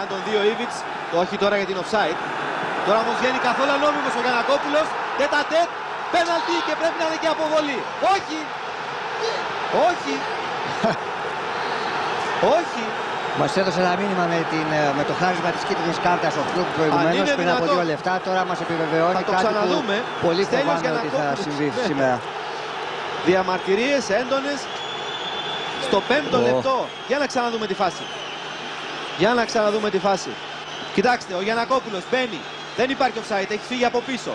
Αν τον δει ο Ήβιτς, όχι τώρα για την offside. Τώρα όμως βγαίνει καθόλου ανώμιμος ο Γιαννακόπουλος. Τέτα-τέτ, πέναλτι και πρέπει να είναι και αποβολή. Όχι! Όχι! Όχι! Μας έδωσε ένα μήνυμα με το χάρισμα της κίτρινης κάρτας ο Φλουκ προηγουμένως πριν από 2 λεπτά. Τώρα μας επιβεβαιώνει κάτι που πολύ φοβάμαι ότι θα συμβεί σήμερα. Διαμαρτυρίες έντονες στο 5ο λεπτό. Για να ξαναδούμε τη φάση. Για να ξαναδούμε τη φάση. Κοιτάξτε, ο Γιαννακόπουλος μπαίνει. Δεν υπάρχει offside, έχει φύγει από πίσω.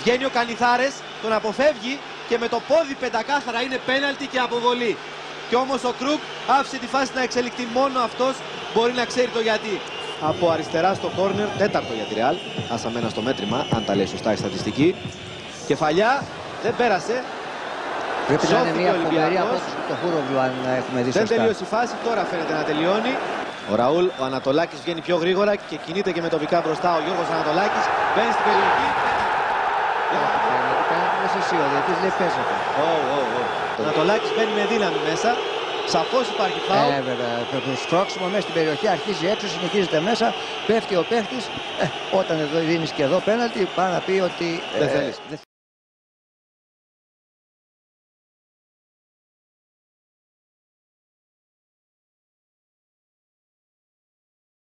Βγαίνει ο Κανιθάρες, τον αποφεύγει και με το πόδι πεντακάθαρα είναι πέναλτι και αποβολή. Και όμως ο Κρουκ άφησε τη φάση να εξελιχθεί, μόνο αυτός μπορεί να ξέρει το γιατί. Από αριστερά στο κόρνερ, τέταρτο για τη Ρεάλ. Άσαμε ένα στο μέτρημα, αν τα λέει σωστά η στατιστική. Κεφαλιά, δεν πέρασε. Πρέπει να είναι μια φοβερή απόσταση του Χούρογλου, αν έχουμε δει σωστά. Δεν τελείωσε η φάση, τώρα φαίνεται να τελειώνει. Ο Ραούλ, ο Ανατολάκης βγαίνει πιο γρήγορα και κινείται και με τοπικά μπροστά. Ο Γιώργος Ανατολάκης μπαίνει στην περιοχή. Ο Ανατολάκης μπαίνει με δύναμη μέσα. Σαφώς υπάρχει φάουλ. Βέβαια, το στρόξιμο μέσα στην περιοχή αρχίζει έξω, συνεχίζεται μέσα. Πέφτει ο παίχτης. Όταν εδώ δίνεις και εδώ πέναλτι, πάει να πει ότι.